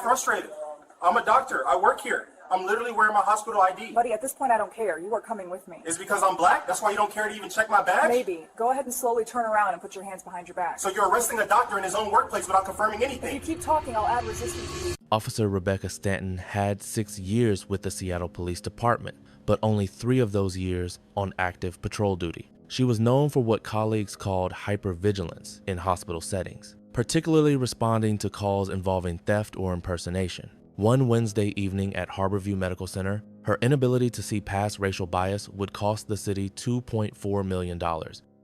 Frustrated. I'm a doctor. I work here. I'm literally wearing my hospital ID. Buddy, at this point I don't care. You are coming with me. Is it because I'm black? That's why you don't care to even check my badge? Maybe. Go ahead and slowly turn around and put your hands behind your back. So you're arresting a doctor in his own workplace without confirming anything? If you keep talking, I'll add resistance to you. Officer Rebecca Stanton had 6 years with the Seattle Police Department, but only 3 of those years on active patrol duty. She was known for what colleagues called hypervigilance in hospital settings, particularly responding to calls involving theft or impersonation. One Wednesday evening at Harborview Medical Center, her inability to see past racial bias would cost the city $2.4 million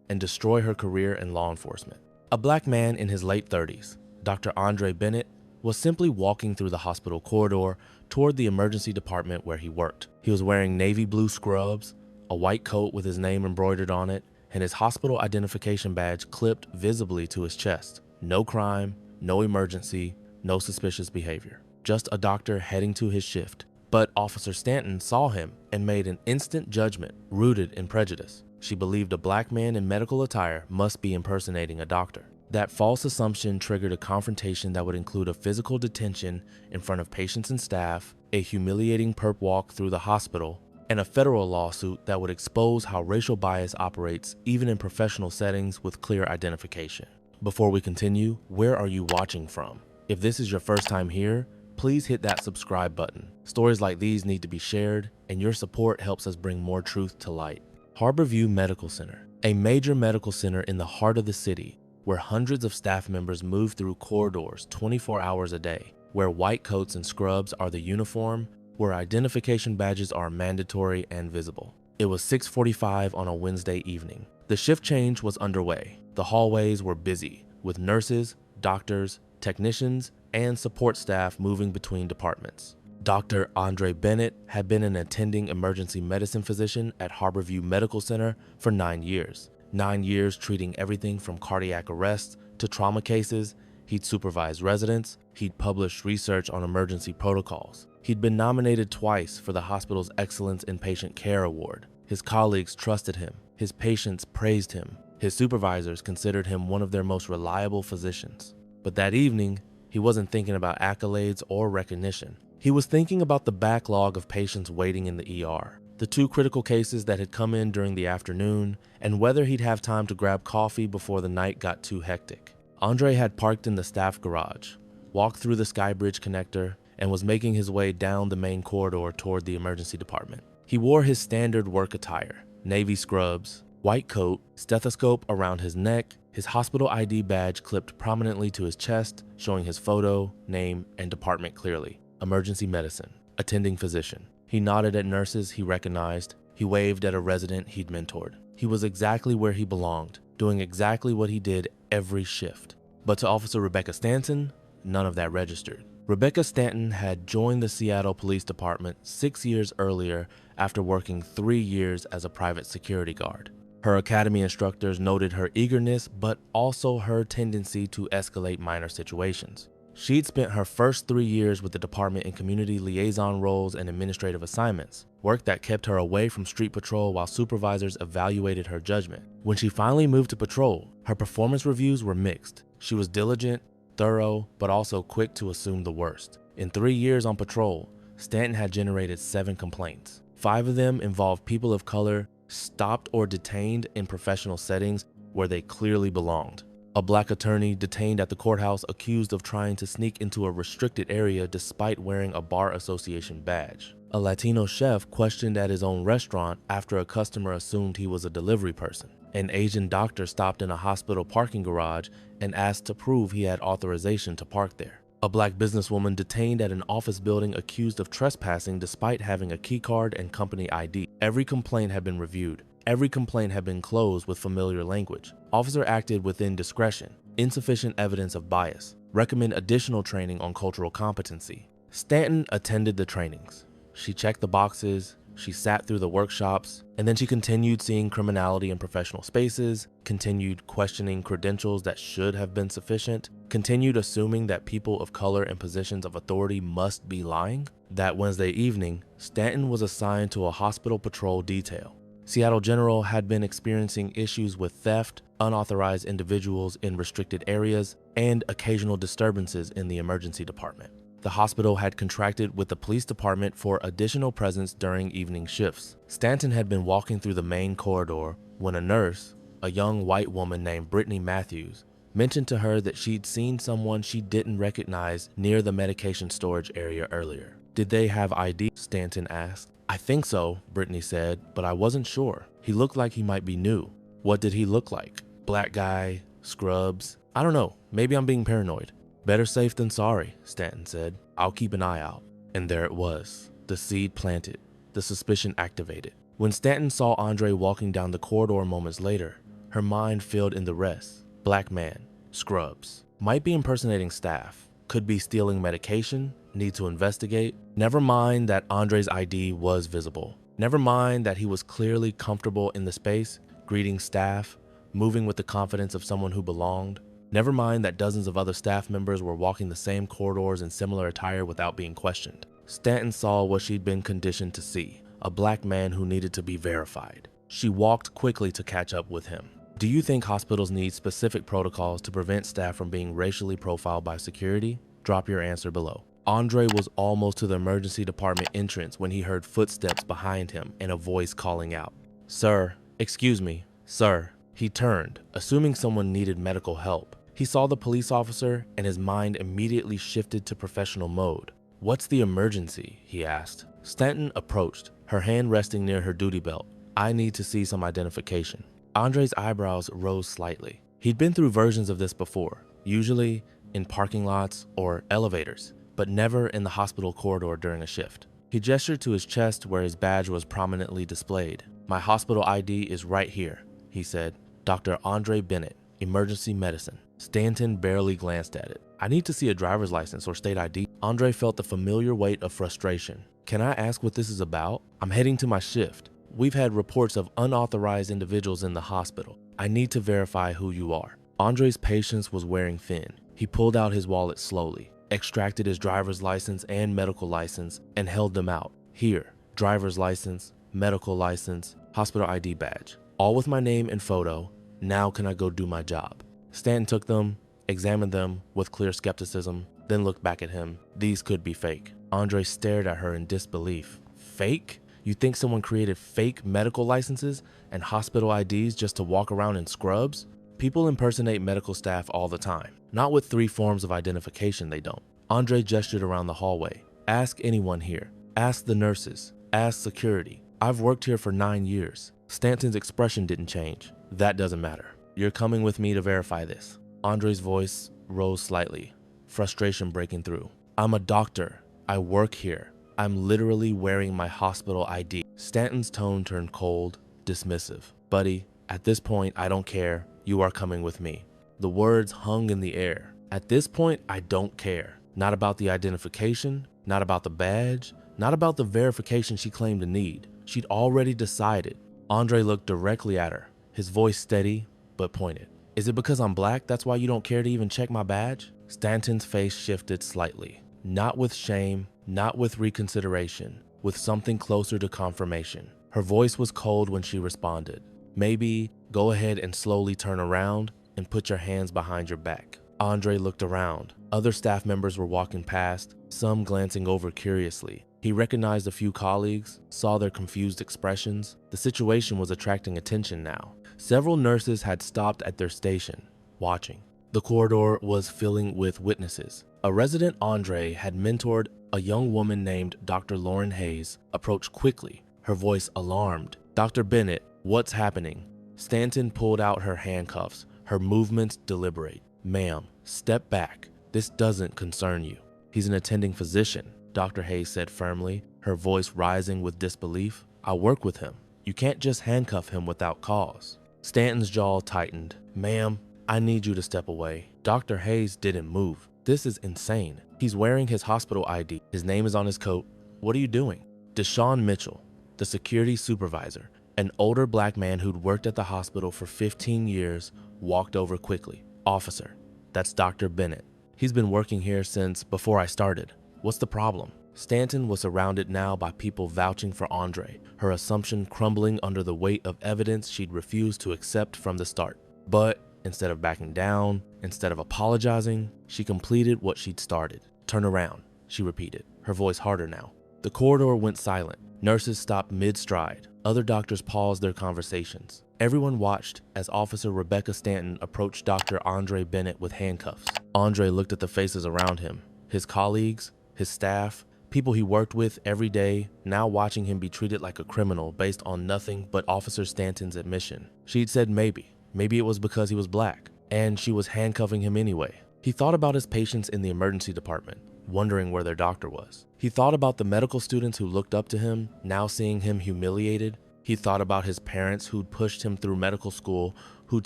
and destroy her career in law enforcement. A black man in his late 30s, Dr. Andre Bennett, was simply walking through the hospital corridor toward the emergency department where he worked. He was wearing navy blue scrubs, a white coat with his name embroidered on it, and his hospital identification badge clipped visibly to his chest. No crime, no emergency, no suspicious behavior. Just a doctor heading to his shift. But Officer Stanton saw him and made an instant judgment rooted in prejudice. She believed a black man in medical attire must be impersonating a doctor. That false assumption triggered a confrontation that would include a physical detention in front of patients and staff, a humiliating perp walk through the hospital, and a federal lawsuit that would expose how racial bias operates even in professional settings with clear identification. Before we continue, where are you watching from? If this is your first time here, please hit that subscribe button. Stories like these need to be shared, and your support helps us bring more truth to light. Harborview Medical Center, a major medical center in the heart of the city, where hundreds of staff members move through corridors 24 hours a day, where white coats and scrubs are the uniform, where identification badges are mandatory and visible. It was 6:45 on a Wednesday evening. The shift change was underway. The hallways were busy, with nurses, doctors, technicians, and support staff moving between departments. Dr. Andre Bennett had been an attending emergency medicine physician at Harborview Medical Center for 9 years. 9 years treating everything from cardiac arrests to trauma cases. He'd supervised residents. He'd published research on emergency protocols. He'd been nominated twice for the hospital's Excellence in Patient Care Award. His colleagues trusted him. His patients praised him. His supervisors considered him one of their most reliable physicians. But that evening, he wasn't thinking about accolades or recognition. He was thinking about the backlog of patients waiting in the ER, the 2 critical cases that had come in during the afternoon, and whether he'd have time to grab coffee before the night got too hectic. Andre had parked in the staff garage, walked through the Skybridge connector, and was making his way down the main corridor toward the emergency department. He wore his standard work attire, navy scrubs, white coat, stethoscope around his neck, his hospital ID badge clipped prominently to his chest, showing his photo, name, and department clearly. Emergency medicine, attending physician. He nodded at nurses he recognized. He waved at a resident he'd mentored. He was exactly where he belonged, doing exactly what he did every shift. But to Officer Rebecca Stanton, none of that registered. Rebecca Stanton had joined the Seattle Police Department 6 years earlier after working 3 years as a private security guard. Her academy instructors noted her eagerness, but also her tendency to escalate minor situations. She'd spent her first 3 years with the department in community liaison roles and administrative assignments, work that kept her away from street patrol while supervisors evaluated her judgment. When she finally moved to patrol, her performance reviews were mixed. She was diligent, thorough, but also quick to assume the worst. In 3 years on patrol, Stanton had generated 7 complaints. 5 of them involved people of color stopped or detained in professional settings where they clearly belonged. A black attorney detained at the courthouse accused of trying to sneak into a restricted area despite wearing a bar association badge. A Latino chef questioned at his own restaurant after a customer assumed he was a delivery person. An Asian doctor stopped in a hospital parking garage and asked to prove he had authorization to park there. A black businesswoman detained at an office building accused of trespassing despite having a key card and company ID. Every complaint had been reviewed. Every complaint had been closed with familiar language. Officer acted within discretion. Insufficient evidence of bias. Recommend additional training on cultural competency. Stanton attended the trainings. She checked the boxes. She sat through the workshops, and then she continued seeing criminality in professional spaces, continued questioning credentials that should have been sufficient, continued assuming that people of color in positions of authority must be lying. That Wednesday evening, Stanton was assigned to a hospital patrol detail. Seattle General had been experiencing issues with theft, unauthorized individuals in restricted areas, and occasional disturbances in the emergency department. The hospital had contracted with the police department for additional presence during evening shifts. Stanton had been walking through the main corridor when a nurse, a young white woman named Brittany Matthews, mentioned to her that she'd seen someone she didn't recognize near the medication storage area earlier. Did they have ID? Stanton asked. I think so, Brittany said, but I wasn't sure. He looked like he might be new. What did he look like? Black guy, scrubs? I don't know, maybe I'm being paranoid. Better safe than sorry, Stanton said. I'll keep an eye out. And there it was, the seed planted, the suspicion activated. When Stanton saw Andre walking down the corridor moments later, her mind filled in the rest. Black man, scrubs, might be impersonating staff, could be stealing medication, need to investigate. Never mind that Andre's ID was visible. Never mind that he was clearly comfortable in the space, greeting staff, moving with the confidence of someone who belonged. Never mind that dozens of other staff members were walking the same corridors in similar attire without being questioned. Stanton saw what she'd been conditioned to see, a black man who needed to be verified. She walked quickly to catch up with him. Do you think hospitals need specific protocols to prevent staff from being racially profiled by security? Drop your answer below. Andre was almost to the emergency department entrance when he heard footsteps behind him and a voice calling out, "Sir, excuse me, sir." He turned, assuming someone needed medical help. He saw the police officer and his mind immediately shifted to professional mode. "What's the emergency?" he asked. Stanton approached, her hand resting near her duty belt. "I need to see some identification." Andre's eyebrows rose slightly. He'd been through versions of this before, usually in parking lots or elevators, but never in the hospital corridor during a shift. He gestured to his chest where his badge was prominently displayed. "My hospital ID is right here," he said. "Dr. Andre Bennett, emergency medicine." Stanton barely glanced at it. "I need to see a driver's license or state ID." Andre felt the familiar weight of frustration. "Can I ask what this is about? I'm heading to my shift. We've had reports of unauthorized individuals in the hospital. I need to verify who you are." Andre's patience was wearing thin. He pulled out his wallet slowly, extracted his driver's license and medical license, and held them out. "Here, driver's license, medical license, hospital ID badge. All with my name and photo. Now can I go do my job?" Stanton took them, examined them with clear skepticism, then looked back at him. These could be fake. Andre stared at her in disbelief. Fake? You think someone created fake medical licenses and hospital IDs just to walk around in scrubs? People impersonate medical staff all the time. Not with 3 forms of identification, they don't. Andre gestured around the hallway. "Ask anyone here. Ask the nurses. Ask security. I've worked here for 9 years." Stanton's expression didn't change. "That doesn't matter. You're coming with me to verify this." Andre's voice rose slightly, frustration breaking through. "I'm a doctor. I work here. I'm literally wearing my hospital ID." Stanton's tone turned cold, dismissive. "Buddy, at this point, I don't care. You are coming with me." The words hung in the air. At this point, I don't care. Not about the identification, not about the badge, not about the verification she claimed to need. She'd already decided. Andre looked directly at her, his voice steady but pointed. "Is it because I'm black that's why you don't care to even check my badge?" Stanton's face shifted slightly. Not with shame, not with reconsideration, with something closer to confirmation. Her voice was cold when she responded. "Maybe go ahead and slowly turn around and put your hands behind your back." Andre looked around. Other staff members were walking past, some glancing over curiously. He recognized a few colleagues, saw their confused expressions. The situation was attracting attention now. Several nurses had stopped at their station, watching. The corridor was filling with witnesses. A resident Andre had mentored a young woman named Dr. Lauren Hayes approached quickly, her voice alarmed. "Dr. Bennett, what's happening?" Stanton pulled out her handcuffs, her movements deliberate. "Ma'am, step back. This doesn't concern you. He's an attending physician," Dr. Hayes said firmly, her voice rising with disbelief. "I work with him. You can't just handcuff him without cause." Stanton's jaw tightened. "Ma'am, I need you to step away." Dr. Hayes didn't move. "This is insane. He's wearing his hospital ID. His name is on his coat. What are you doing?" Deshaun Mitchell, the security supervisor, an older black man who'd worked at the hospital for 15 years, walked over quickly. "Officer, that's Dr. Bennett. He's been working here since before I started. What's the problem?" Stanton was surrounded now by people vouching for Andre, her assumption crumbling under the weight of evidence she'd refused to accept from the start. But instead of backing down, instead of apologizing, she completed what she'd started. "Turn around. she repeated, her voice harder now. The corridor went silent. Nurses stopped mid-stride. Other doctors paused their conversations. Everyone watched as Officer Rebecca Stanton approached Dr. Andre Bennett with handcuffs. Andre looked at the faces around him, his colleagues, his staff, people he worked with every day, now watching him be treated like a criminal based on nothing but Officer Stanton's admission. She'd said maybe it was because he was black, and she was handcuffing him anyway. He thought about his patients in the emergency department, wondering where their doctor was. He thought about the medical students who looked up to him, now seeing him humiliated. He thought about his parents who'd pushed him through medical school, who'd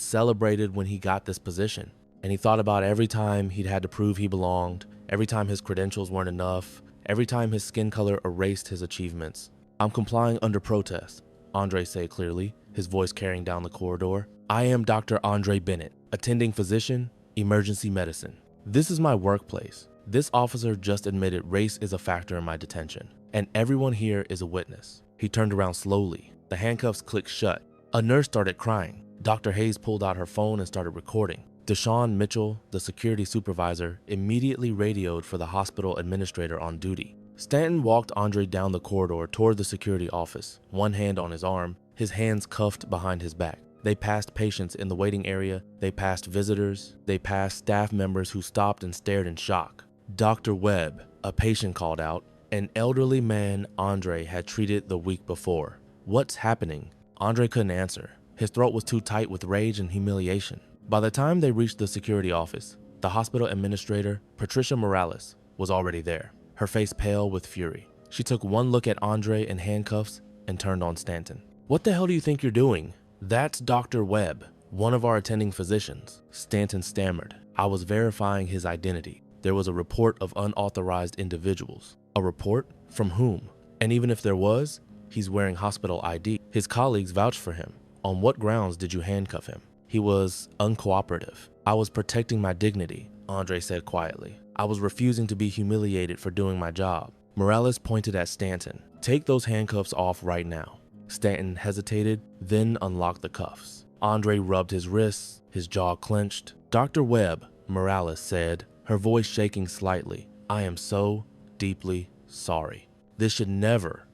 celebrated when he got this position. And he thought about every time he'd had to prove he belonged, every time his credentials weren't enough, every time his skin color erased his achievements. "I'm complying under protest," Andre said clearly, his voice carrying down the corridor. "I am Dr. Andre Bennett, attending physician, emergency medicine. This is my workplace. This officer just admitted race is a factor in my detention, and everyone here is a witness." He turned around slowly. The handcuffs clicked shut. A nurse started crying. Dr. Hayes pulled out her phone and started recording. Deshaun Mitchell, the security supervisor, immediately radioed for the hospital administrator on duty. Stanton walked Andre down the corridor toward the security office, one hand on his arm, his hands cuffed behind his back. They passed patients in the waiting area, they passed visitors, they passed staff members who stopped and stared in shock. "Dr. Webb," a patient called out, an elderly man Andre had treated the week before. "What's happening?" Andre couldn't answer. His throat was too tight with rage and humiliation. By the time they reached the security office, the hospital administrator, Patricia Morales, was already there, her face pale with fury. She took one look at Andre in handcuffs and turned on Stanton. "What the hell do you think you're doing?" "That's Dr. Webb, one of our attending physicians," Stanton stammered. "I was verifying his identity. There was a report of unauthorized individuals." "A report? From whom? And even if there was, he's wearing hospital ID. His colleagues vouched for him. On what grounds did you handcuff him?" "He was uncooperative. I was protecting my dignity," Andre said quietly. "I was refusing to be humiliated for doing my job." Morales pointed at Stanton. "Take those handcuffs off right now." Stanton hesitated, then unlocked the cuffs. Andre rubbed his wrists, his jaw clenched. "Dr. Webb," Morales said, her voice shaking slightly, "I am so deeply sorry. This should never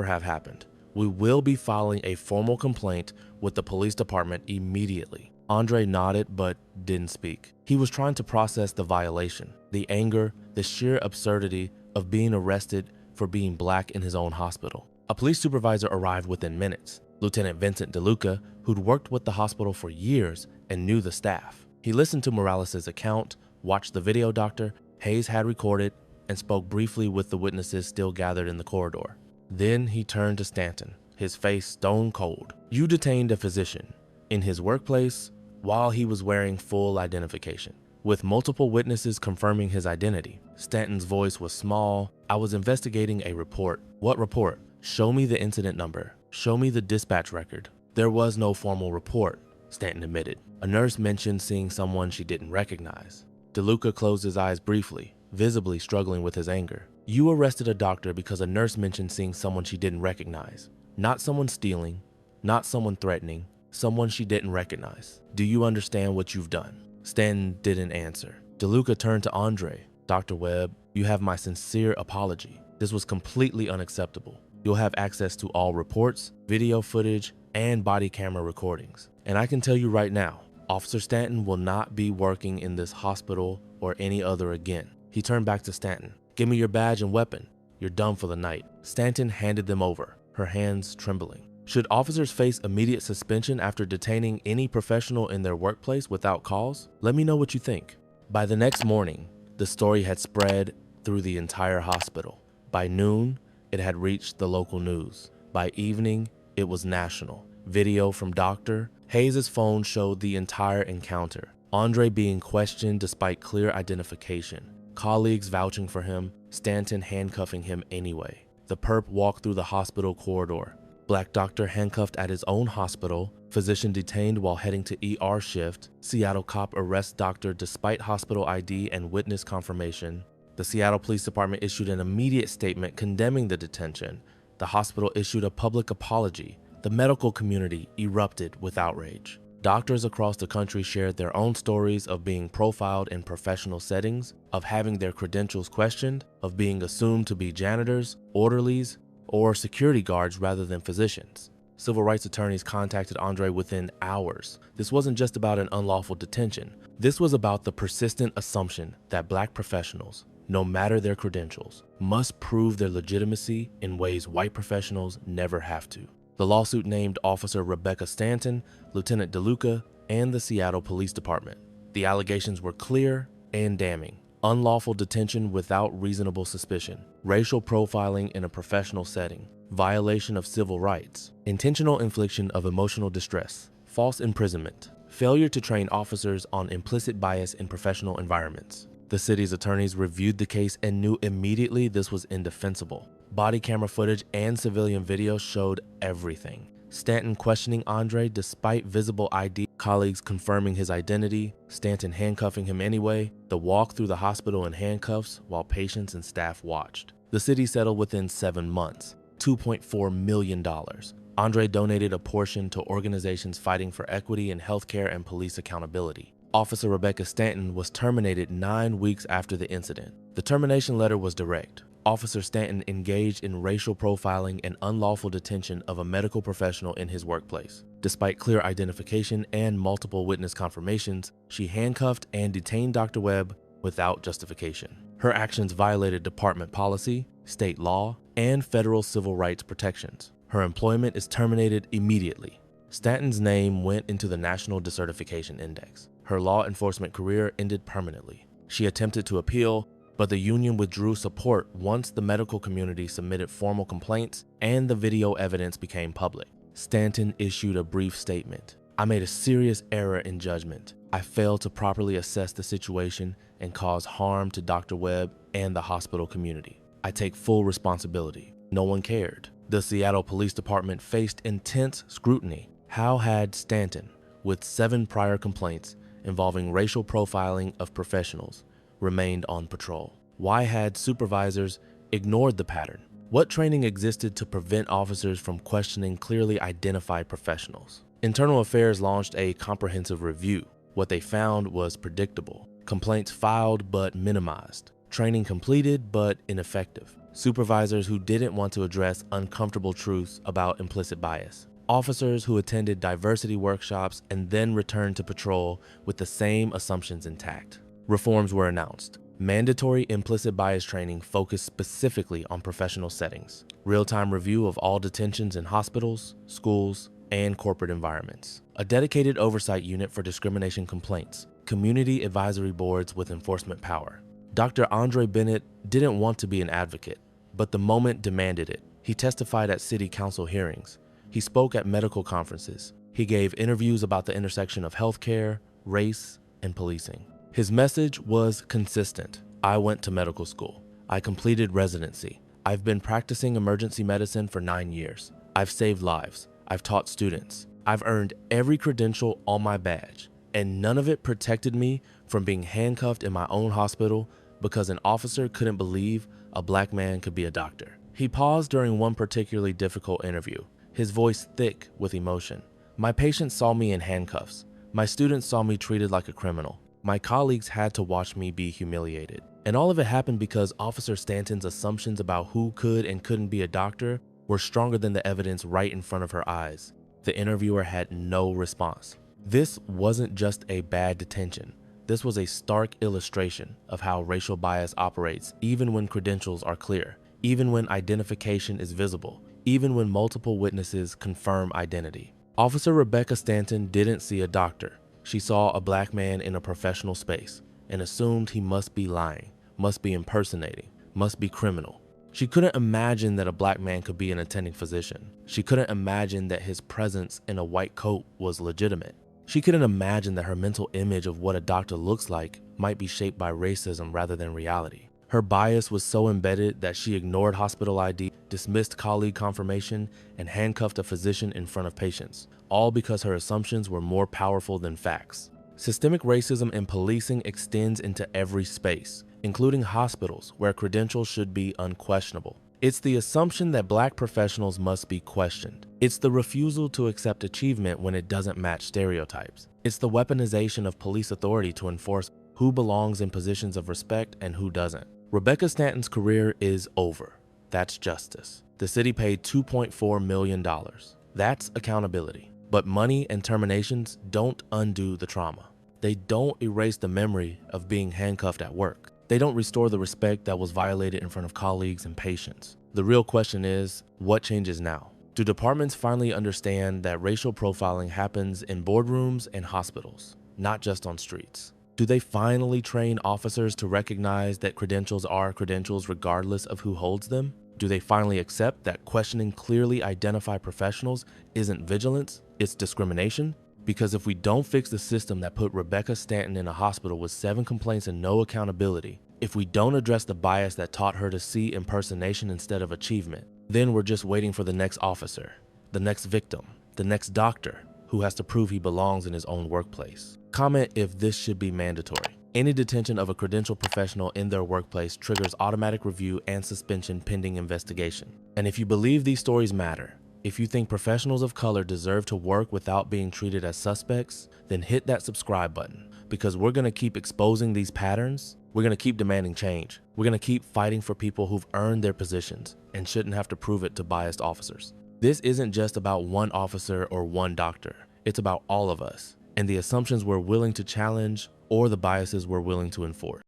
have happened. We will be filing a formal complaint with the police department immediately." Andre nodded but didn't speak. He was trying to process the violation, the anger, the sheer absurdity of being arrested for being black in his own hospital. A police supervisor arrived within minutes, Lieutenant Vincent DeLuca, who'd worked with the hospital for years and knew the staff. He listened to Morales' account, watched the video doctor Hayes had recorded, and spoke briefly with the witnesses still gathered in the corridor. Then he turned to Stanton, his face stone cold. "You detained a physician in his workplace while he was wearing full identification, with multiple witnesses confirming his identity." Stanton's voice was small. "I was investigating a report." "What report?" "Show me the incident number. Show me the dispatch record." "There was no formal report," Stanton admitted. "A nurse mentioned seeing someone she didn't recognize." DeLuca closed his eyes briefly, visibly struggling with his anger. "You arrested a doctor because a nurse mentioned seeing someone she didn't recognize. Not someone stealing, not someone threatening, someone she didn't recognize. Do you understand what you've done?" Stanton didn't answer. DeLuca turned to Andre. "Dr. Webb, you have my sincere apology. This was completely unacceptable. You'll have access to all reports, video footage, and body camera recordings. And I can tell you right now, Officer Stanton will not be working in this hospital or any other again." He turned back to Stanton. "Give me your badge and weapon. You're done for the night." Stanton handed them over, her hands trembling. Should officers face immediate suspension after detaining any professional in their workplace without cause? Let me know what you think. By the next morning, the story had spread through the entire hospital. By noon, it had reached the local news. By evening, it was national. Video from Dr. Hayes' phone showed the entire encounter. Andre being questioned despite clear identification. Colleagues vouching for him, Stanton handcuffing him anyway. The perp walked through the hospital corridor. Black doctor handcuffed at his own hospital, physician detained while heading to ER shift, Seattle cop arrests doctor despite hospital ID and witness confirmation. The Seattle Police Department issued an immediate statement condemning the detention. The hospital issued a public apology. The medical community erupted with outrage. Doctors across the country shared their own stories of being profiled in professional settings, of having their credentials questioned, of being assumed to be janitors, orderlies, or security guards rather than physicians. Civil rights attorneys contacted Andre within hours. This wasn't just about an unlawful detention. This was about the persistent assumption that Black professionals, no matter their credentials, must prove their legitimacy in ways white professionals never have to. The lawsuit named Officer Rebecca Stanton, Lieutenant DeLuca, and the Seattle Police Department. The allegations were clear and damning. Unlawful detention without reasonable suspicion, racial profiling in a professional setting, violation of civil rights, intentional infliction of emotional distress, false imprisonment, failure to train officers on implicit bias in professional environments. The city's attorneys reviewed the case and knew immediately this was indefensible. Body camera footage and civilian video showed everything. Stanton questioning Andre despite visible ID, colleagues confirming his identity, Stanton handcuffing him anyway, the walk through the hospital in handcuffs while patients and staff watched. The city settled within 7 months, $2.4 million. Andre donated a portion to organizations fighting for equity in healthcare and police accountability. Officer Rebecca Stanton was terminated 9 weeks after the incident. The termination letter was direct. Officer Stanton engaged in racial profiling and unlawful detention of a medical professional in his workplace. Despite clear identification and multiple witness confirmations, she handcuffed and detained Dr. Webb without justification. Her actions violated department policy, state law, and federal civil rights protections. Her employment is terminated immediately. Stanton's name went into the National Decertification Index. Her law enforcement career ended permanently. She attempted to appeal, but the union withdrew support once the medical community submitted formal complaints and the video evidence became public. Stanton issued a brief statement. "I made a serious error in judgment. I failed to properly assess the situation and caused harm to Dr. Webb and the hospital community. I take full responsibility." No one cared. The Seattle Police Department faced intense scrutiny. How had Stanton, with 7 prior complaints involving racial profiling of professionals, remained on patrol? Why had supervisors ignored the pattern? What training existed to prevent officers from questioning clearly identified professionals? Internal Affairs launched a comprehensive review. What they found was predictable. Complaints filed but minimized. Training completed but ineffective. Supervisors who didn't want to address uncomfortable truths about implicit bias. Officers who attended diversity workshops and then returned to patrol with the same assumptions intact. Reforms were announced. Mandatory implicit bias training focused specifically on professional settings. Real-time review of all detentions in hospitals, schools, and corporate environments. A dedicated oversight unit for discrimination complaints. Community advisory boards with enforcement power. Dr. Andre Bennett didn't want to be an advocate, but the moment demanded it. He testified at city council hearings. He spoke at medical conferences. He gave interviews about the intersection of healthcare, race, and policing. His message was consistent. I went to medical school. I completed residency. I've been practicing emergency medicine for 9 years. I've saved lives. I've taught students. I've earned every credential on my badge, and none of it protected me from being handcuffed in my own hospital because an officer couldn't believe a Black man could be a doctor. He paused during one particularly difficult interview, his voice thick with emotion. My patients saw me in handcuffs. My students saw me treated like a criminal. My colleagues had to watch me be humiliated. And all of it happened because Officer Stanton's assumptions about who could and couldn't be a doctor were stronger than the evidence right in front of her eyes. The interviewer had no response. This wasn't just a bad detention. This was a stark illustration of how racial bias operates even when credentials are clear, even when identification is visible, even when multiple witnesses confirm identity. Officer Rebecca Stanton didn't see a doctor. She saw a Black man in a professional space and assumed he must be lying, must be impersonating, must be criminal. She couldn't imagine that a Black man could be an attending physician. She couldn't imagine that his presence in a white coat was legitimate. She couldn't imagine that her mental image of what a doctor looks like might be shaped by racism rather than reality. Her bias was so embedded that she ignored hospital ID, dismissed colleague confirmation, and handcuffed a physician in front of patients, all because her assumptions were more powerful than facts. Systemic racism in policing extends into every space, including hospitals where credentials should be unquestionable. It's the assumption that Black professionals must be questioned, It's the refusal to accept achievement when it doesn't match stereotypes. It's the weaponization of police authority to enforce who belongs in positions of respect and who doesn't. Rebecca Stanton's career is over. That's justice. The city paid $2.4 million. That's accountability. But money and terminations don't undo the trauma. They don't erase the memory of being handcuffed at work. They don't restore the respect that was violated in front of colleagues and patients. The real question is, what changes now? Do departments finally understand that racial profiling happens in boardrooms and hospitals, not just on streets? Do they finally train officers to recognize that credentials are credentials regardless of who holds them? Do they finally accept that questioning clearly identified professionals isn't vigilance, it's discrimination? Because if we don't fix the system that put Rebecca Stanton in a hospital with 7 complaints and no accountability, if we don't address the bias that taught her to see impersonation instead of achievement, then we're just waiting for the next officer, the next victim, the next doctor who has to prove he belongs in his own workplace. Comment if this should be mandatory. Any detention of a credentialed professional in their workplace triggers automatic review and suspension pending investigation. And if you believe these stories matter, if you think professionals of color deserve to work without being treated as suspects, then hit that subscribe button, because we're going to keep exposing these patterns. We're going to keep demanding change. We're going to keep fighting for people who've earned their positions and shouldn't have to prove it to biased officers. This isn't just about one officer or one doctor. It's about all of us and the assumptions we're willing to challenge or the biases we're willing to enforce.